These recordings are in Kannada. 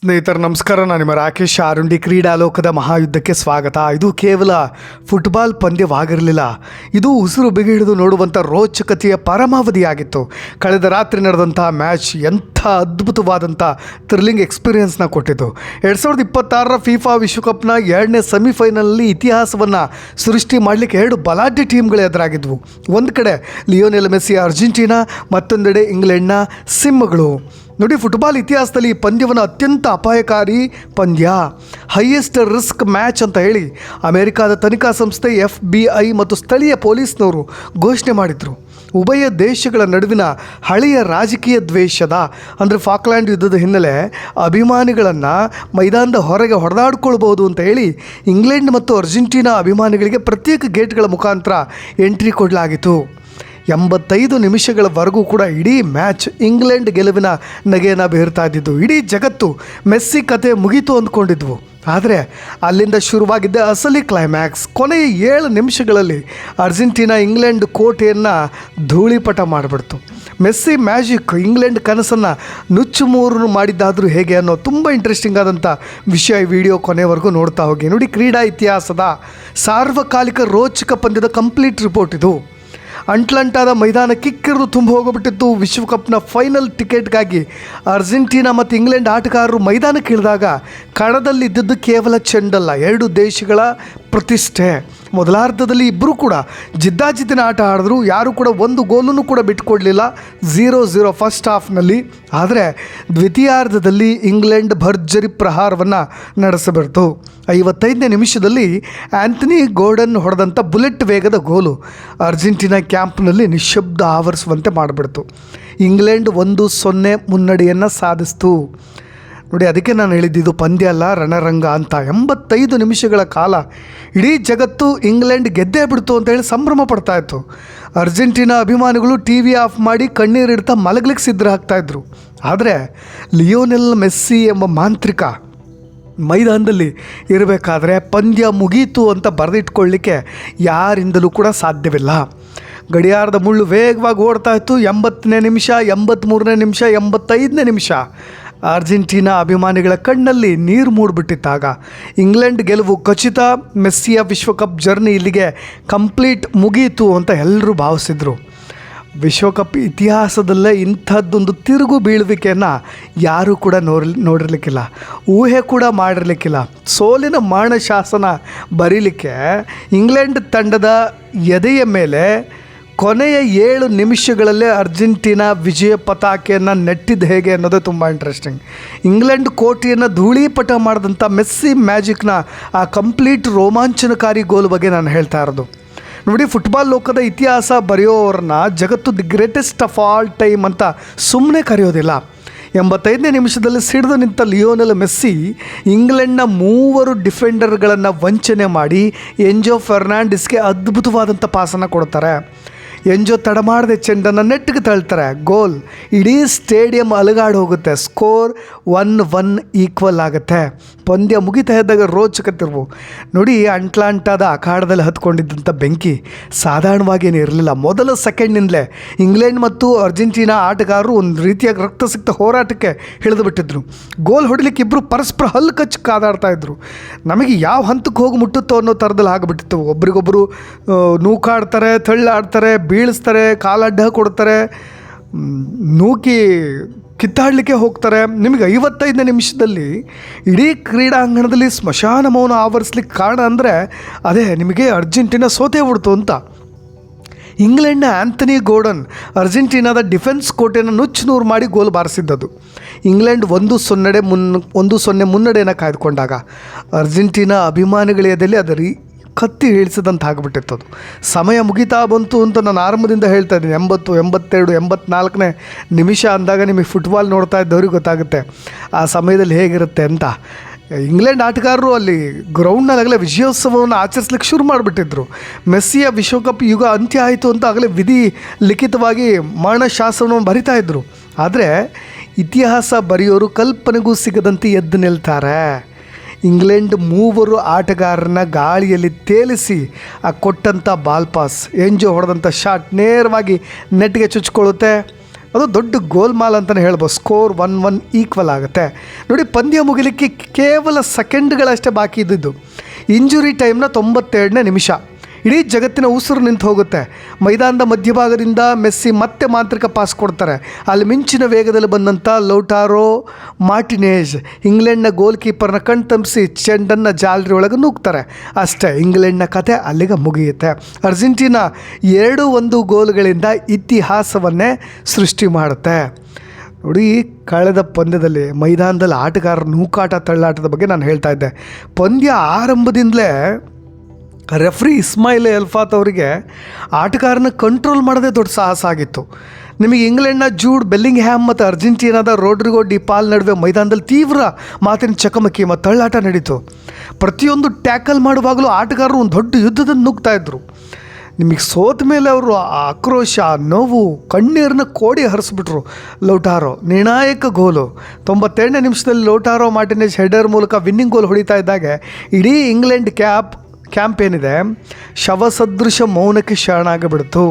ಸ್ನೇಹಿತರು ನಮಸ್ಕಾರ. ನಾನು ನಿಮ್ಮ ರಾಕೇಶ್ ಆರುಂಡಿ. ಕ್ರೀಡಾಲೋಕದ ಮಹಾಯುದ್ಧಕ್ಕೆ ಸ್ವಾಗತ. ಇದು ಕೇವಲ ಫುಟ್ಬಾಲ್ ಪಂದ್ಯವಾಗಿರಲಿಲ್ಲ, ಇದು ಉಸಿರು ಬಿಗಿಹಿಡಿದು ನೋಡುವಂಥ ರೋಚಕತೆಯ ಪರಮಾವಧಿಯಾಗಿತ್ತು. ಕಳೆದ ರಾತ್ರಿ ನಡೆದಂಥ ಮ್ಯಾಚ್ ಎಂಥ ಅದ್ಭುತವಾದಂಥ ಥ್ರಿಲ್ಲಿಂಗ್ ಎಕ್ಸ್ಪೀರಿಯನ್ಸ್ನ ಕೊಟ್ಟಿದ್ದು. 2026 ಫಿಫಾ ವಿಶ್ವಕಪ್ನ 2ನೇ ಸೆಮಿಫೈನಲ್ನಲ್ಲಿ ಇತಿಹಾಸವನ್ನು ಸೃಷ್ಟಿ ಮಾಡಲಿಕ್ಕೆ 2 ಬಲಾಢ್ಯ ಟೀಮ್ಗಳು ಎದುರಾಗಿದ್ವು. ಒಂದು ಕಡೆ ಲಿಯೋನೆಲ್ ಮೆಸ್ಸಿ ಅರ್ಜೆಂಟೀನಾ, ಮತ್ತೊಂದೆಡೆ ಇಂಗ್ಲೆಂಡ್ನ ಸಿಂಹಗಳು. ನೋಡಿ, ಫುಟ್ಬಾಲ್ ಇತಿಹಾಸದಲ್ಲಿ ಈ ಪಂದ್ಯವನ್ನು ಅತ್ಯಂತ ಅಪಾಯಕಾರಿ ಪಂದ್ಯ, ಹೈಯೆಸ್ಟ್ ರಿಸ್ಕ್ ಮ್ಯಾಚ್ ಅಂತ ಹೇಳಿ ಅಮೆರಿಕಾದ ತನಿಖಾ ಸಂಸ್ಥೆ FBI ಮತ್ತು ಸ್ಥಳೀಯ ಪೊಲೀಸ್ನವರು ಘೋಷಣೆ ಮಾಡಿದರು. ಉಭಯ ದೇಶಗಳ ನಡುವಿನ ಹಳೆಯ ರಾಜಕೀಯ ದ್ವೇಷದ ಅಂದರೆ ಫಾಕ್ಲ್ಯಾಂಡ್ ಯುದ್ಧದ ಹಿನ್ನೆಲೆ ಅಭಿಮಾನಿಗಳನ್ನು ಮೈದಾನದ ಹೊರಗೆ ಹೊಡೆದಾಡ್ಕೊಳ್ಬೋದು ಅಂತ ಹೇಳಿ ಇಂಗ್ಲೆಂಡ್ ಮತ್ತು ಅರ್ಜೆಂಟೀನಾ ಅಭಿಮಾನಿಗಳಿಗೆ ಪ್ರತ್ಯೇಕ ಗೇಟ್ಗಳ ಮುಖಾಂತರ ಎಂಟ್ರಿ ಕೊಡಲಾಗಿತ್ತು. 85 ನಿಮಿಷಗಳವರೆಗೂ ಕೂಡ ಇಡೀ ಮ್ಯಾಚ್ ಇಂಗ್ಲೆಂಡ್ ಗೆಲುವಿನ ನಗೆಯನ್ನು ಬೀರ್ತಾ ಇದ್ದಿದ್ದು. ಇಡೀ ಜಗತ್ತು ಮೆಸ್ಸಿ ಕತೆ ಮುಗೀತು ಅಂದ್ಕೊಂಡಿದ್ವು. ಆದರೆ ಅಲ್ಲಿಂದ ಶುರುವಾಗಿದ್ದ ಅಸಲಿ ಕ್ಲೈಮ್ಯಾಕ್ಸ್. ಕೊನೆಯ 7 ನಿಮಿಷಗಳಲ್ಲಿ ಅರ್ಜೆಂಟೀನಾ ಇಂಗ್ಲೆಂಡ್ ಕೋಟೆಯನ್ನು ಧೂಳಿಪಟ ಮಾಡಿಬಿಡ್ತು. ಮೆಸ್ಸಿ ಮ್ಯಾಜಿಕ್ ಇಂಗ್ಲೆಂಡ್ ಕನಸನ್ನು ನುಚ್ಚುಮೂರು ಮಾಡಿದ್ದಾದರೂ ಹೇಗೆ ಅನ್ನೋ ತುಂಬ ಇಂಟ್ರೆಸ್ಟಿಂಗ್ ಆದಂಥ ವಿಷಯ. ಈ ವಿಡಿಯೋ ಕೊನೆವರೆಗೂ ನೋಡ್ತಾ ಹೋಗಿ. ನೋಡಿ, ಕ್ರೀಡಾ ಇತಿಹಾಸದ ಸಾರ್ವಕಾಲಿಕ ರೋಚಕ ಪಂದ್ಯದ ಕಂಪ್ಲೀಟ್ ರಿಪೋರ್ಟ್ ಇದು. ಅಟ್ಲಾಂಟಾದ ಮೈದಾನ ಕಿಕ್ಕಿರಿದು ತುಂಬ ಹೋಗಿಬಿಟ್ಟಿತ್ತು. ವಿಶ್ವಕಪ್ನ ಫೈನಲ್ ಟಿಕೆಟ್ಗಾಗಿ ಅರ್ಜೆಂಟೀನಾ ಮತ್ತು ಇಂಗ್ಲೆಂಡ್ ಆಟಗಾರರು ಮೈದಾನಕ್ಕೆ ಇಳಿದಾಗ ಕಣದಲ್ಲಿದ್ದದ್ದು ಕೇವಲ ಚೆಂಡಲ್ಲ, 2 ದೇಶಗಳ ಪ್ರತಿಷ್ಠೆ. ಮೊದಲಾರ್ಧದಲ್ಲಿ ಇಬ್ಬರೂ ಕೂಡ ಜಿದ್ದಾಜಿದ್ದಿನ ಆಟ ಆಡಿದ್ರು. ಯಾರೂ ಕೂಡ ಒಂದು ಗೋಲನ್ನು ಕೂಡ ಬಿಟ್ಟುಕೊಡಲಿಲ್ಲ. 0-0 ಫಸ್ಟ್ ಹಾಫ್ನಲ್ಲಿ. ಆದರೆ ದ್ವಿತೀಯಾರ್ಧದಲ್ಲಿ ಇಂಗ್ಲೆಂಡ್ ಭರ್ಜರಿ ಪ್ರಹಾರವನ್ನು ನಡೆಸಬಿಡ್ತು. 55ನೇ ನಿಮಿಷದಲ್ಲಿ ಆಂಥನಿ ಗೋರ್ಡನ್ ಹೊಡೆದಂಥ ಬುಲೆಟ್ ವೇಗದ ಗೋಲು ಅರ್ಜೆಂಟೀನಾ ಕ್ಯಾಂಪ್ನಲ್ಲಿ ನಿಶ್ಶಬ್ದ ಆವರಿಸುವಂತೆ ಮಾಡಿಬಿಡ್ತು. ಇಂಗ್ಲೆಂಡ್ 1-0 ಮುನ್ನಡೆಯನ್ನು ಸಾಧಿಸ್ತು. ನೋಡಿ, ಅದಕ್ಕೆ ನಾನು ಹೇಳಿದ್ದು ಪಂದ್ಯ ಅಲ್ಲ, ರಣರಂಗ ಅಂತ. 85 ನಿಮಿಷಗಳ ಕಾಲ ಇಡೀ ಜಗತ್ತು ಇಂಗ್ಲೆಂಡ್ ಗೆದ್ದೇ ಬಿಡ್ತು ಅಂತ ಹೇಳಿ ಸಂಭ್ರಮ ಪಡ್ತಾಯಿತ್ತು. ಅರ್ಜೆಂಟೀನಾ ಅಭಿಮಾನಿಗಳು TV ಆಫ್ ಮಾಡಿ ಕಣ್ಣೀರಿಡ್ತಾ ಮಲಗಲಿಕ್ಕೆ ಸಿದ್ಧರಾಗ್ತಾಯಿದ್ರು. ಆದರೆ ಲಿಯೋನೆಲ್ ಮೆಸ್ಸಿ ಎಂಬ ಮಾಂತ್ರಿಕ ಮೈದಾನದಲ್ಲಿ ಇರಬೇಕಾದ್ರೆ ಪಂದ್ಯ ಮುಗೀತು ಅಂತ ಬರೆದಿಟ್ಕೊಳ್ಳಿಕ್ಕೆ ಯಾರಿಂದಲೂ ಕೂಡ ಸಾಧ್ಯವಿಲ್ಲ. ಗಡಿಯಾರದ ಮುಳ್ಳು ವೇಗವಾಗಿ ಓಡ್ತಾ ಇತ್ತು. 80ನೇ ನಿಮಿಷ, 83ನೇ ನಿಮಿಷ, 85ನೇ ನಿಮಿಷ ಅರ್ಜೆಂಟೀನಾ ಅಭಿಮಾನಿಗಳ ಕಣ್ಣಲ್ಲಿ ನೀರು ಮೂಡಿಬಿಟ್ಟಿತ್ತಾಗ. ಇಂಗ್ಲೆಂಡ್ ಗೆಲುವು ಖಚಿತ. ಮೆಸ್ಸಿಯ ವಿಶ್ವಕಪ್ ಜರ್ನಿ ಇಲ್ಲಿಗೆ ಕಂಪ್ಲೀಟ್ ಮುಗೀತು ಅಂತ ಎಲ್ಲರೂ ಭಾವಿಸಿದರು. ವಿಶ್ವಕಪ್ ಇತಿಹಾಸದಲ್ಲೇ ಇಂಥದ್ದೊಂದು ತಿರುಗು ಬೀಳುವಿಕೆಯನ್ನು ಯಾರೂ ಕೂಡ ನೋಡಿರಲಿಕ್ಕಿಲ್ಲ, ಊಹೆ ಕೂಡ ಮಾಡಿರಲಿಕ್ಕಿಲ್ಲ. ಸೋಲಿನ ಮರಣಶಾಸನ ಬರೀಲಿಕ್ಕೆ ಇಂಗ್ಲೆಂಡ್ ತಂಡದ ಎದೆಯ ಮೇಲೆ ಕೊನೆಯ 7 ನಿಮಿಷಗಳಲ್ಲೇ ಅರ್ಜೆಂಟೀನಾ ವಿಜಯ ಪತಾಕೆಯನ್ನು ನೆಟ್ಟಿದ್ದು ಹೇಗೆ ಅನ್ನೋದೇ ತುಂಬ ಇಂಟ್ರೆಸ್ಟಿಂಗ್. ಇಂಗ್ಲೆಂಡ್ ಕೋಟೆಯನ್ನು ಧೂಳೀಪಟ ಮಾಡಿದಂಥ ಮೆಸ್ಸಿ ಮ್ಯಾಜಿಕ್ನ ಆ ಕಂಪ್ಲೀಟ್ ರೋಮಾಂಚನಕಾರಿ ಗೋಲ್ ಬಗ್ಗೆ ನಾನು ಹೇಳ್ತಾ ಇರೋದು. ನೋಡಿ, ಫುಟ್ಬಾಲ್ ಲೋಕದ ಇತಿಹಾಸ ಬರೆಯೋರನ್ನ ಜಗತ್ತು the greatest of all time ಅಂತ ಸುಮ್ಮನೆ ಕರೆಯೋದಿಲ್ಲ. 85ನೇ ನಿಮಿಷದಲ್ಲಿ ಸಿಡಿದು ನಿಂತ ಲಿಯೋನೆಲ್ ಮೆಸ್ಸಿ ಇಂಗ್ಲೆಂಡ್ನ 3 ಡಿಫೆಂಡರ್ಗಳನ್ನು ವಂಚನೆ ಮಾಡಿ ಎಂಜೋ ಫೆರ್ನಾಂಡಿಸ್ಗೆ ಅದ್ಭುತವಾದಂಥ ಪಾಸನ್ನು ಕೊಡ್ತಾರೆ. ಎಂಜೋ ತಡಮಾಡದೆ ಚೆಂಡನ್ನು ನೆಟ್ಟಿಗೆ ತಳ್ತಾರೆ. ಗೋಲ್. ಇಡೀ ಸ್ಟೇಡಿಯಂ ಅಲುಗಾಡಿ ಹೋಗುತ್ತೆ. ಸ್ಕೋರ್ 1-1 ಈಕ್ವಲ್ ಆಗುತ್ತೆ. ಪಂದ್ಯ ಮುಗಿತಾ ಇದ್ದಾಗ ರೋಚಕತಿರ್ವು. ನೋಡಿ, ಅಟ್ಲಾಂಟಾದ ಅಖಾಡದಲ್ಲಿ ಹತ್ಕೊಂಡಿದ್ದಂಥ ಬೆಂಕಿ ಸಾಧಾರಣವಾಗೇನು ಇರಲಿಲ್ಲ. ಮೊದಲ ಸೆಕೆಂಡ್ನಿಂದಲೇ ಇಂಗ್ಲೆಂಡ್ ಮತ್ತು ಅರ್ಜೆಂಟೀನಾ ಆಟಗಾರರು ಒಂದು ರೀತಿಯಾಗಿ ರಕ್ತಸಿಕ್ತ ಹೋರಾಟಕ್ಕೆ ಹಿಡಿದು ಬಿಟ್ಟಿದ್ರು. ಗೋಲ್ ಹೊಡಿಲಿಕ್ಕೆ ಇಬ್ಬರು ಪರಸ್ಪರ ಹಲ್ಲು ಕಚ್ಚಿ ಕಾದಾಡ್ತಾಯಿದ್ರು. ನಮಗೆ ಯಾವ ಹಂತಕ್ಕೆ ಹೋಗಿ ಮುಟ್ಟುತ್ತೋ ಅನ್ನೋ ಥರದಲ್ಲಿ ಆಗಿಬಿಟ್ಟಿತ್ತು. ಒಬ್ರಿಗೊಬ್ಬರು ನೂಕಾಡ್ತಾರೆ, ತಳ್ಳಾಡ್ತಾರೆ, ಬೀಳಿಸ್ತಾರೆ, ಕಾಲಡ್ಡ ಕೊಡ್ತಾರೆ, ನೂಕಿ ಕಿತ್ತಾಡಲಿಕ್ಕೆ ಹೋಗ್ತಾರೆ. ನಿಮಗೆ 55ನೇ ನಿಮಿಷದಲ್ಲಿ ಇಡೀ ಕ್ರೀಡಾಂಗಣದಲ್ಲಿ ಸ್ಮಶಾನ ಮೌನ ಆವರಿಸ್ಲಿಕ್ಕೆ ಕಾರಣ ಅಂದರೆ ಅದೇ, ನಿಮಗೆ ಅರ್ಜೆಂಟೀನಾ ಸೋತೇ ಬಿಡ್ತು ಅಂತ. ಇಂಗ್ಲೆಂಡ್ನ ಆಂಥನಿ ಗೋರ್ಡನ್ ಅರ್ಜೆಂಟೀನಾದ ಡಿಫೆನ್ಸ್ ಕೋಟೆಯನ್ನು ನುಚ್ಚುನೂರು ಮಾಡಿ ಗೋಲ್ ಬಾರಿಸಿದ್ದದು. ಇಂಗ್ಲೆಂಡ್ 1-0 ಮುನ್ನಡೆಯನ್ನು ಕಾಯ್ದುಕೊಂಡಾಗ ಅರ್ಜೆಂಟೀನಾ ಅಭಿಮಾನಿಗಳ ಎದೆಯಲ್ಲಿ ಅದು ಕತ್ತಿ ಇಳಿಸಿದಂತ ಆಗಿಬಿಟ್ಟಿತ್ತು. ಅದು ಸಮಯ ಮುಗಿತಾ ಬಂತು ಅಂತ ನಾನು ಆರಂಭದಿಂದ ಹೇಳ್ತಾ ಇದ್ದೀನಿ. 80, 82, 84ನೇ ನಿಮಿಷ ಅಂದಾಗ ನಿಮಗೆ ಫುಟ್ಬಾಲ್ ನೋಡ್ತಾ ಇದ್ದವ್ರಿಗೆ ಗೊತ್ತಾಗುತ್ತೆ ಆ ಸಮಯದಲ್ಲಿ ಹೇಗಿರುತ್ತೆ ಅಂತ. ಇಂಗ್ಲೆಂಡ್ ಆಟಗಾರರು ಅಲ್ಲಿ ಗ್ರೌಂಡ್ನಲ್ಲಾಗಲೇ ವಿಜಯೋತ್ಸವವನ್ನು ಆಚರಿಸ್ಲಿಕ್ಕೆ ಶುರು ಮಾಡಿಬಿಟ್ಟಿದ್ರು. ಮೆಸ್ಸಿಯ ವಿಶ್ವಕಪ್ ಯುಗ ಅಂತ್ಯ ಆಯಿತು ಅಂತ ಆಗಲೇ ವಿಧಿ ಲಿಖಿತವಾಗಿ ಮರಣಶಾಸನವನ್ನು ಬರಿತಾ ಇದ್ದರು. ಆದರೆ ಇತಿಹಾಸ ಬರೆಯೋರು ಕಲ್ಪನೆಗೂ ಸಿಗದಂತೆ ಎದ್ದು ನಿಲ್ತಾರೆ. ಇಂಗ್ಲೆಂಡ್ 3 ಆಟಗಾರರನ್ನ ಗಾಳಿಯಲ್ಲಿ ತೇಲಿಸಿ ಕೊಟ್ಟಂಥ ಬಾಲ್ ಪಾಸ್, ಎಂಜೋ ಹೊಡೆದಂಥ ಶಾಟ್ ನೇರವಾಗಿ ನೆಟ್ಗೆ ಚುಚ್ಕೊಳ್ಳುತ್ತೆ. ಅದು ದೊಡ್ಡ ಗೋಲ್ಮಾಲ್ ಅಂತಲೇ ಹೇಳ್ಬೋದು. ಸ್ಕೋರ್ 1-1 ಈಕ್ವಲ್ ಆಗುತ್ತೆ. ನೋಡಿ, ಪಂದ್ಯ ಮುಗಿಲಿಕ್ಕೆ ಕೇವಲ ಸೆಕೆಂಡ್ಗಳಷ್ಟೇ ಬಾಕಿ ಇದ್ದಿದ್ದು. ಇಂಜುರಿ ಟೈಮ್ನ 92ನೇ ನಿಮಿಷ. ಇಡೀ ಜಗತ್ತಿನ ಉಸಿರು ನಿಂತು ಹೋಗುತ್ತೆ. ಮೈದಾನದ ಮಧ್ಯಭಾಗದಿಂದ ಮೆಸ್ಸಿ ಮತ್ತೆ ಮಾಂತ್ರಿಕ ಪಾಸ್ ಕೊಡ್ತಾರೆ. ಅಲ್ಲಿ ಮಿಂಚಿನ ವೇಗದಲ್ಲಿ ಬಂದಂಥ ಲೌಟಾರೋ ಮಾರ್ಟಿನೇಜ್ ಇಂಗ್ಲೆಂಡ್ನ ಗೋಲ್ ಕೀಪರ್ನ ಕಣ್ತಂಬಿಸಿ ಚೆಂಡನ್ನು ಜಾಲರಿ ಒಳಗೆ ನೂಗ್ತಾರೆ. ಅಷ್ಟೇ, ಇಂಗ್ಲೆಂಡ್ನ ಕತೆ ಅಲ್ಲಿಗೆ ಮುಗಿಯುತ್ತೆ. ಅರ್ಜೆಂಟೀನಾ 2-1 ಗೋಲ್ಗಳಿಂದ ಇತಿಹಾಸವನ್ನೇ ಸೃಷ್ಟಿ ಮಾಡುತ್ತೆ. ನೋಡಿ, ಕಳೆದ ಪಂದ್ಯದಲ್ಲಿ ಮೈದಾನದಲ್ಲಿ ಆಟಗಾರರ ನೂಕಾಟ ತಳ್ಳಾಟದ ಬಗ್ಗೆ ನಾನು ಹೇಳ್ತಾ ಇದ್ದೆ. ಪಂದ್ಯ ಆರಂಭದಿಂದಲೇ ರೆಫ್ರಿ ಇಸ್ಮಾಯಿಲ್ ಎಲ್ಫಾತ್ ಅವರಿಗೆ ಆಟಗಾರನ ಕಂಟ್ರೋಲ್ ಮಾಡೋದೇ ದೊಡ್ಡ ಸಾಹಸ ಆಗಿತ್ತು. ನಿಮಗೆ ಇಂಗ್ಲೆಂಡ್ನ ಜೂಡ್ ಬೆಲ್ಲಿಂಗ್ಹ್ಯಾಮ್ ಮತ್ತು ಅರ್ಜೆಂಟೀನಾದ ರೋಡ್ರಿಗೋ ಡಿ ಪಾಲ್ ನಡುವೆ ಮೈದಾನದಲ್ಲಿ ತೀವ್ರ ಮಾತಿನ ಚಕಮಕಿ ಮತ್ತು ತಳ್ಳಾಟ ನಡೀತು. ಪ್ರತಿಯೊಂದು ಟ್ಯಾಕಲ್ ಮಾಡುವಾಗಲೂ ಆಟಗಾರರು ಒಂದು ದೊಡ್ಡ ಯುದ್ಧದಲ್ಲಿ ನುಗ್ತಾ ಇದ್ದರು. ನಿಮಗೆ ಸೋತ ಮೇಲೆ ಅವರು ಆಕ್ರೋಶ, ನೋವು, ಕಣ್ಣೀರನ್ನ ಕೋಡಿ ಹರಿಸ್ಬಿಟ್ರು. ಲೌಟಾರೋ ನಿರ್ಣಾಯಕ ಗೋಲು 92ನೇ ನಿಮಿಷದಲ್ಲಿ ಲೌಟಾರೋ ಮಾರ್ಟಿನೇಜ್ ಹೆಡರ್ ಮೂಲಕ ವಿನ್ನಿಂಗ್ ಗೋಲ್ ಹೊಡಿತಾ ಇದ್ದಾಗ ಇಡೀ ಇಂಗ್ಲೆಂಡ್ ಕ್ಯಾಂಪ್ ಏನಿದೆ ಶವಸದೃಶ ಮೌನಕ್ಕೆ ಶರಣಾಗಿಬಿಡ್ತು.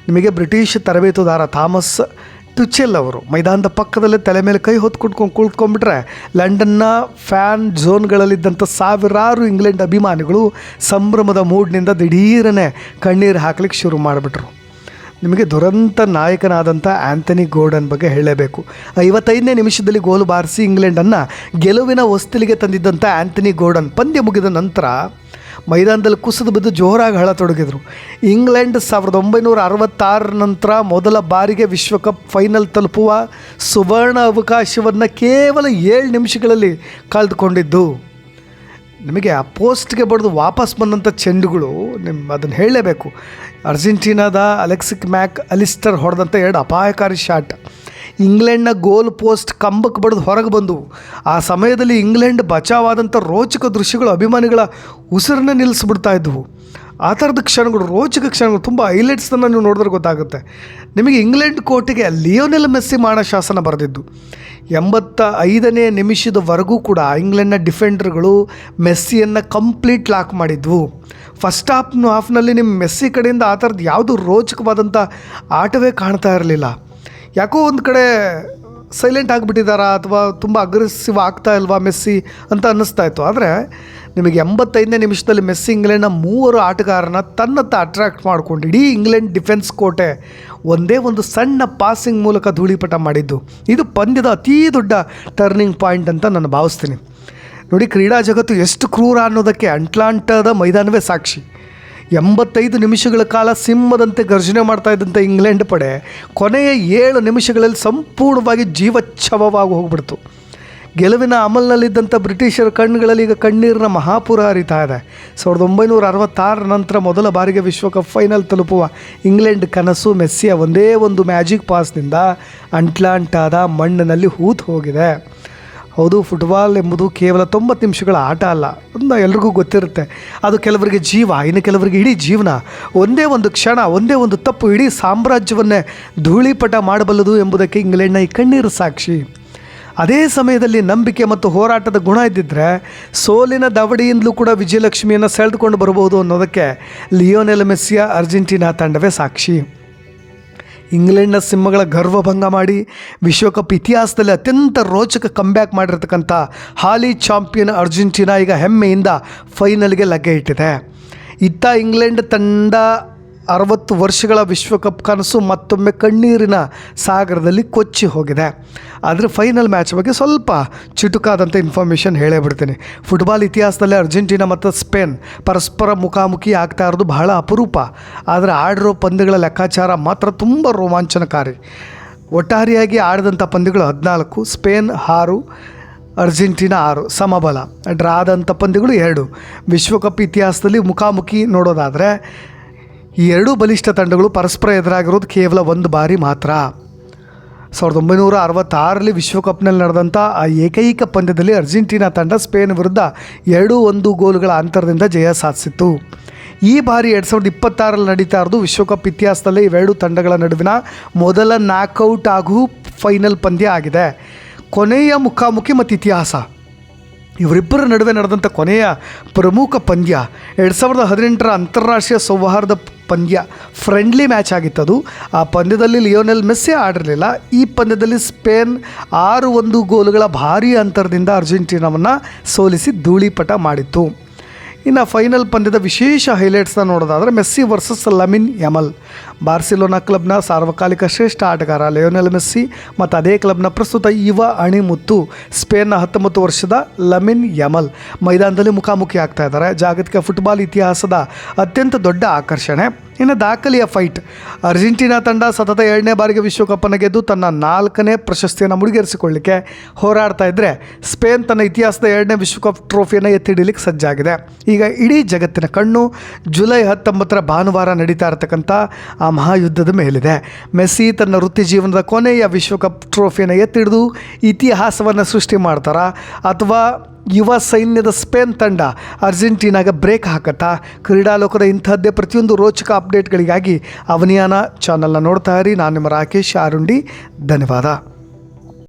ನಿಮಗೆ ಬ್ರಿಟಿಷ್ ತರಬೇತುದಾರ ಥಾಮಸ್ ಟುಚೆಲ್ ಅವರು ಮೈದಾನದ ಪಕ್ಕದಲ್ಲೇ ತಲೆ ಮೇಲೆ ಕೈ ಹೊತ್ತು ಕುಳಿತ್ಕೊಂಡ್ಬಿಟ್ರೆ ಲಂಡನ್ನ ಫ್ಯಾನ್ ಝೋನ್ಗಳಲ್ಲಿದ್ದಂಥ ಸಾವಿರಾರು ಇಂಗ್ಲೆಂಡ್ ಅಭಿಮಾನಿಗಳು ಸಂಭ್ರಮದ ಮೂಡ್ನಿಂದ ದಿಢೀರನೆ ಕಣ್ಣೀರು ಹಾಕ್ಲಿಕ್ಕೆ ಶುರು ಮಾಡಿಬಿಟ್ರು. ನಿಮಗೆ ದುರಂತ ನಾಯಕನಾದಂಥ ಆ್ಯಂಥನಿ ಗೋರ್ಡನ್ ಬಗ್ಗೆ ಹೇಳಲೇಬೇಕು. 55ನೇ ನಿಮಿಷದಲ್ಲಿ ಗೋಲು ಬಾರಿಸಿ ಇಂಗ್ಲೆಂಡನ್ನು ಗೆಲುವಿನ ಹೊಸ್ತಿಲಿಗೆ ತಂದಿದ್ದಂಥ ಆ್ಯಂಥನಿ ಗೋರ್ಡನ್ ಪಂದ್ಯ ಮುಗಿದ ನಂತರ ಮೈದಾನದಲ್ಲಿ ಕುಸಿದು ಬಿದ್ದು ಜೋರಾಗಿ ಹಳತೊಡಗಿದರು. ಇಂಗ್ಲೆಂಡ್ 1966 ನಂತರ ಮೊದಲ ಬಾರಿಗೆ ವಿಶ್ವಕಪ್ ಫೈನಲ್ ತಲುಪುವ ಸುವರ್ಣ ಅವಕಾಶವನ್ನು ಕೇವಲ 7 ನಿಮಿಷಗಳಲ್ಲಿ ಕಳೆದುಕೊಂಡಿದ್ದು. ನಿಮಗೆ ಆ ಪೋಸ್ಟ್ಗೆ ಬಡಿದು ವಾಪಸ್ ಬಂದಂಥ ಚೆಂಡುಗಳು ಅದನ್ನು ಹೇಳಲೇಬೇಕು. ಅರ್ಜೆಂಟೀನಾದ ಅಲೆಕ್ಸಿಸ್ ಮ್ಯಾಕ್ ಅಲಿಸ್ಟರ್ ಹೊಡೆದಂಥ 2 ಅಪಾಯಕಾರಿ ಶಾಟ್ ಇಂಗ್ಲೆಂಡ್ನ ಗೋಲ್ ಪೋಸ್ಟ್ ಕಂಬಕ್ಕೆ ಬಡಿದು ಹೊರಗೆ ಬಂದವು. ಆ ಸಮಯದಲ್ಲಿ ಇಂಗ್ಲೆಂಡ್ ಬಚಾವಾದಂಥ ರೋಚಕ ದೃಶ್ಯಗಳು ಅಭಿಮಾನಿಗಳ ಉಸಿರನ್ನ ನಿಲ್ಲಿಸ್ಬಿಡ್ತಾ ಇದ್ದವು. ಆ ಥರದ ಕ್ಷಣಗಳು, ರೋಚಕ ಕ್ಷಣಗಳು, ತುಂಬ ಹೈಲೈಟ್ಸನ್ನು ನೀವು ನೋಡಿದ್ರೆ ಗೊತ್ತಾಗುತ್ತೆ. ನಿಮಗೆ ಇಂಗ್ಲೆಂಡ್ ಕೋಟೆಗೆ ಲಿಯೋನೆಲ್ ಮೆಸ್ಸಿ ಮಾನಶಾಸನ ಬರೆದಿದ್ದು. 85ನೇ ನಿಮಿಷದವರೆಗೂ ಕೂಡ ಇಂಗ್ಲೆಂಡ್ನ ಡಿಫೆಂಡರ್ಗಳು ಮೆಸ್ಸಿಯನ್ನು ಕಂಪ್ಲೀಟ್ ಲಾಕ್ ಮಾಡಿದ್ವು. ಫಸ್ಟ್ ಹಾಫ್ನಲ್ಲಿ ನಿಮ್ಮ ಮೆಸ್ಸಿ ಕಡೆಯಿಂದ ಆ ಥರದ್ದು ಯಾವುದೂ ರೋಚಕವಾದಂಥ ಆಟವೇ ಕಾಣ್ತಾ ಇರಲಿಲ್ಲ. ಯಾಕೋ ಒಂದು ಕಡೆ ಸೈಲೆಂಟ್ ಆಗಿಬಿಟ್ಟಿದ್ದಾರಾ ಅಥವಾ ತುಂಬ ಅಗ್ರೆಸಿವ್ ಆಗ್ತಾ ಇಲ್ವಾ ಮೆಸ್ಸಿ ಅಂತ ಅನ್ನಿಸ್ತಾ ಇತ್ತು. ಆದರೆ ನಿಮಗೆ 85ನೇ ನಿಮಿಷದಲ್ಲಿ ಮೆಸ್ಸಿ ಇಂಗ್ಲೆಂಡ್ನ 3 ಆಟಗಾರನ ತನ್ನತ್ತ ಅಟ್ರ್ಯಾಕ್ಟ್ ಮಾಡಿಕೊಂಡು ಇಡೀ ಇಂಗ್ಲೆಂಡ್ ಡಿಫೆನ್ಸ್ ಕೋಟೆ ಒಂದೇ ಒಂದು ಸಣ್ಣ ಪಾಸಿಂಗ್ ಮೂಲಕ ಧೂಳಿಪಟ ಮಾಡಿದ್ದು. ಇದು ಪಂದ್ಯದ ಅತೀ ದೊಡ್ಡ ಟರ್ನಿಂಗ್ ಪಾಯಿಂಟ್ ಅಂತ ನಾನು ಭಾವಿಸ್ತೀನಿ. ನೋಡಿ, ಕ್ರೀಡಾ ಜಗತ್ತು ಎಷ್ಟು ಕ್ರೂರ ಅನ್ನೋದಕ್ಕೆ ಅಟ್ಲಾಂಟಾದ ಮೈದಾನವೇ ಸಾಕ್ಷಿ. 85 ನಿಮಿಷಗಳ ಕಾಲ ಸಿಂಹದಂತೆ ಗರ್ಜನೆ ಮಾಡ್ತಾ ಇದ್ದಂಥ ಇಂಗ್ಲೆಂಡ್ ಪಡೆ ಕೊನೆಯ 7 ನಿಮಿಷಗಳಲ್ಲಿ ಸಂಪೂರ್ಣವಾಗಿ ಜೀವಚ್ಛವವಾಗಿ ಹೋಗ್ಬಿಡ್ತು. ಗೆಲುವಿನ ಅಮಲ್ನಲ್ಲಿದ್ದಂಥ ಬ್ರಿಟಿಷರ ಕಣ್ಣುಗಳಲ್ಲಿ ಈಗ ಕಣ್ಣೀರಿನ ಮಹಾಪುರ ಹರಿತಾ ಇದೆ. 1966 ನಂತರ ಮೊದಲ ಬಾರಿಗೆ ವಿಶ್ವಕಪ್ ಫೈನಲ್ ತಲುಪುವ ಇಂಗ್ಲೆಂಡ್ ಕನಸು ಮೆಸ್ಸಿಯ ಒಂದೇ ಒಂದು ಮ್ಯಾಜಿಕ್ ಪಾಸ್ನಿಂದ ಅಟ್ಲಾಂಟಾದ ಮಣ್ಣಿನಲ್ಲಿ ಹೂತು ಹೋಗಿದೆ. ಹೌದು, ಫುಟ್ಬಾಲ್ ಎಂಬುದು ಕೇವಲ 90 ನಿಮಿಷಗಳ ಆಟ ಅಲ್ಲ. ಅದನ್ನು ಎಲ್ರಿಗೂ ಗೊತ್ತಿರುತ್ತೆ. ಅದು ಕೆಲವರಿಗೆ ಜೀವ, ಇನ್ನು ಕೆಲವರಿಗೆ ಇಡೀ ಜೀವನ. ಒಂದೇ ಒಂದು ಕ್ಷಣ, ಒಂದೇ ಒಂದು ತಪ್ಪು ಇಡೀ ಸಾಮ್ರಾಜ್ಯವನ್ನೇ ಧೂಳಿಪಟ ಮಾಡಬಲ್ಲದು ಎಂಬುದಕ್ಕೆ ಇಂಗ್ಲೆಂಡ್ನ ಈ ಕಣ್ಣೀರು ಸಾಕ್ಷಿ. ಅದೇ ಸಮಯದಲ್ಲಿ ನಂಬಿಕೆ ಮತ್ತು ಹೋರಾಟದ ಗುಣ ಇದ್ದಿದ್ದರೆ ಸೋಲಿನ ದವಡಿಯಿಂದಲೂ ಕೂಡ ವಿಜಯಲಕ್ಷ್ಮಿಯನ್ನು ಸೆಳೆದುಕೊಂಡು ಬರಬಹುದು ಅನ್ನೋದಕ್ಕೆ ಲಿಯೋನೆಲ್ ಮೆಸ್ಸಿಯ ಅರ್ಜೆಂಟೀನಾ ತಂಡವೇ ಸಾಕ್ಷಿ. ಇಂಗ್ಲೆಂಡ್ನ ಸಿಂಹಗಳ ಗರ್ವಭಂಗ ಮಾಡಿ ವಿಶ್ವಕಪ್ ಇತಿಹಾಸದಲ್ಲಿ ಅತ್ಯಂತ ರೋಚಕ ಕಂಬ್ಯಾಕ್ ಮಾಡಿರ್ತಕ್ಕಂಥ ಹಾಲಿ ಚಾಂಪಿಯನ್ ಅರ್ಜೆಂಟೀನಾ ಈಗ ಹೆಮ್ಮೆಯಿಂದ ಫೈನಲ್ಗೆ ಲಗ್ಗೆ ಇಟ್ಟಿದೆ. ಇತ್ತ ಇಂಗ್ಲೆಂಡ್ ತಂಡ 60 ವರ್ಷಗಳ ವಿಶ್ವಕಪ್ ಕನಸು ಮತ್ತೊಮ್ಮೆ ಕಣ್ಣೀರಿನ ಸಾಗರದಲ್ಲಿ ಕೊಚ್ಚಿ ಹೋಗಿದೆ. ಆದರೆ ಫೈನಲ್ ಮ್ಯಾಚ್ ಬಗ್ಗೆ ಸ್ವಲ್ಪ ಚುಟುಕಾದಂಥ ಇನ್ಫಾರ್ಮೇಷನ್ ಹೇಳೇ ಬಿಡ್ತೀನಿ. ಫುಟ್ಬಾಲ್ ಇತಿಹಾಸದಲ್ಲಿ ಅರ್ಜೆಂಟೀನಾ ಮತ್ತು ಸ್ಪೇನ್ ಪರಸ್ಪರ ಮುಖಾಮುಖಿ ಆಗ್ತಾ ಇರೋದು ಬಹಳ ಅಪರೂಪ. ಆದರೆ ಆಡಿರೋ ಪಂದ್ಯಗಳ ಲೆಕ್ಕಾಚಾರ ಮಾತ್ರ ತುಂಬ ರೋಮಾಂಚನಕಾರಿ. ಒಟ್ಟಾರೆಯಾಗಿ ಆಡಿದಂಥ ಪಂದ್ಯಗಳು 14, ಸ್ಪೇನ್ 6, ಅರ್ಜೆಂಟೀನಾ 6, ಸಮಬಲ. ಡ್ರಾ ಆದಂಥ ಪಂದ್ಯಗಳು 2. ವಿಶ್ವಕಪ್ ಇತಿಹಾಸದಲ್ಲಿ ಮುಖಾಮುಖಿ ನೋಡೋದಾದರೆ ಈ 2 ಬಲಿಷ್ಠ ತಂಡಗಳು ಪರಸ್ಪರ ಎದುರಾಗಿರೋದು ಕೇವಲ 1 ಬಾರಿ ಮಾತ್ರ. 1966ರಲ್ಲಿ ವಿಶ್ವಕಪ್ನಲ್ಲಿ ನಡೆದಂಥ ಆ ಏಕೈಕ ಪಂದ್ಯದಲ್ಲಿ ಅರ್ಜೆಂಟೀನಾ ತಂಡ ಸ್ಪೇನ್ ವಿರುದ್ಧ 2-1 ಗೋಲುಗಳ ಅಂತರದಿಂದ ಜಯ ಸಾಧಿಸಿತ್ತು. ಈ ಬಾರಿ 2026ರಲ್ಲಿ ನಡೀತಾ ಇರೋದು ವಿಶ್ವಕಪ್ ಇತಿಹಾಸದಲ್ಲೇ ಇವೆರಡು ತಂಡಗಳ ನಡುವಿನ ಮೊದಲ ನಾಕೌಟ್ ಹಾಗೂ ಫೈನಲ್ ಪಂದ್ಯ ಆಗಿದೆ. ಕೊನೆಯ ಮುಖಾಮುಖಿ ಮತ್ತು ಇತಿಹಾಸ ಇವರಿಬ್ಬರ ನಡುವೆ ನಡೆದಂಥ ಕೊನೆಯ ಪ್ರಮುಖ ಪಂದ್ಯ 2018ರ ಅಂತಾರಾಷ್ಟ್ರೀಯ ಸೌಹಾರ್ದ ಪಂದ್ಯ, ಫ್ರೆಂಡ್ಲಿ ಮ್ಯಾಚ್ ಆಗಿತ್ತದು. ಆ ಪಂದ್ಯದಲ್ಲಿ ಲಿಯೋನೆಲ್ ಮೆಸ್ಸಿ ಆಡಿರಲಿಲ್ಲ. ಈ ಪಂದ್ಯದಲ್ಲಿ ಸ್ಪೇನ್ 6-1 ಗೋಲುಗಳ ಭಾರೀ ಅಂತರದಿಂದ ಅರ್ಜೆಂಟೀನಾವನ್ನು ಸೋಲಿಸಿ ಧೂಳಿಪಟ ಮಾಡಿತ್ತು. ಇನ್ನು ಫೈನಲ್ ಪಂದ್ಯದ ವಿಶೇಷ ಹೈಲೈಟ್ಸ್ನ ನೋಡೋದಾದರೆ ಮೆಸ್ಸಿ ವರ್ಸಸ್ ಲಮಿನ್ ಯಮಲ್. ಬಾರ್ಸಿಲೋನಾ ಕ್ಲಬ್ನ ಸಾರ್ವಕಾಲಿಕ ಶ್ರೇಷ್ಠ ಆಟಗಾರ ಲಿಯೋನೆಲ್ ಮೆಸ್ಸಿ ಮತ್ತು ಅದೇ ಕ್ಲಬ್ನ ಪ್ರಸ್ತುತ ಯುವ ಅಣಿಮುತ್ತು ಸ್ಪೇನ್ನ 19 ವರ್ಷದ ಲಮಿನ್ ಯಮಲ್ ಮೈದಾನದಲ್ಲಿ ಮುಖಾಮುಖಿ ಆಗ್ತಾ ಇದ್ದಾರೆ. ಜಾಗತಿಕ ಫುಟ್ಬಾಲ್ ಇತಿಹಾಸದ ಅತ್ಯಂತ ದೊಡ್ಡ ಆಕರ್ಷಣೆ. ಇನ್ನು ದಾಖಲೆಯ ಫೈಟ್. ಅರ್ಜೆಂಟೀನಾ ತಂಡ ಸತತ 2ನೇ ಬಾರಿಗೆ ವಿಶ್ವಕಪ್ಪನ್ನು ಗೆದ್ದು ತನ್ನ 4ನೇ ಪ್ರಶಸ್ತಿಯನ್ನು ಮುಡಿಗೇರಿಸಿಕೊಳ್ಳಲಿಕ್ಕೆ ಹೋರಾಡ್ತಾ ಇದ್ದರೆ, ಸ್ಪೇನ್ ತನ್ನ ಇತಿಹಾಸದ 2ನೇ ವಿಶ್ವಕಪ್ ಟ್ರೋಫಿಯನ್ನು ಎತ್ತಿಡಿಲಿಕ್ಕೆ ಸಜ್ಜಾಗಿದೆ. ಈಗ ಇಡೀ ಜಗತ್ತಿನ ಕಣ್ಣು ಜುಲೈ 19 ಭಾನುವಾರ ನಡೀತಾ ಇರತಕ್ಕಂಥ ಆ ಮಹಾಯುದ್ಧದ ಮೇಲಿದೆ. ಮೆಸ್ಸಿ ತನ್ನ ವೃತ್ತಿ ಜೀವನದ ಕೊನೆಯ ವಿಶ್ವಕಪ್ ಟ್ರೋಫಿಯನ್ನು ಎತ್ತಿಡಿದು ಇತಿಹಾಸವನ್ನು ಸೃಷ್ಟಿ ಮಾಡ್ತಾರಾ, ಅಥವಾ ಯುವ ಸೈನ್ಯದ ಸ್ಪೇನ್ ತಂಡ ಅರ್ಜೆಂಟೀನಾಗೆ ಬ್ರೇಕ್ ಹಾಕತ್ತಾ? ಕ್ರೀಡಾಲೋಕದ ಇಂಥದ್ದೇ ಪ್ರತಿಯೊಂದು ರೋಚಕ ಅಪ್ಡೇಟ್ಗಳಿಗಾಗಿ ಅವನಿಯಾನ ಚಾನಲ್ನ ನೋಡ್ತಾ ಇರಿ. ನಾನು ನಿಮ್ಮ ರಾಕೇಶ್ ಆರುಂಡಿ. ಧನ್ಯವಾದ.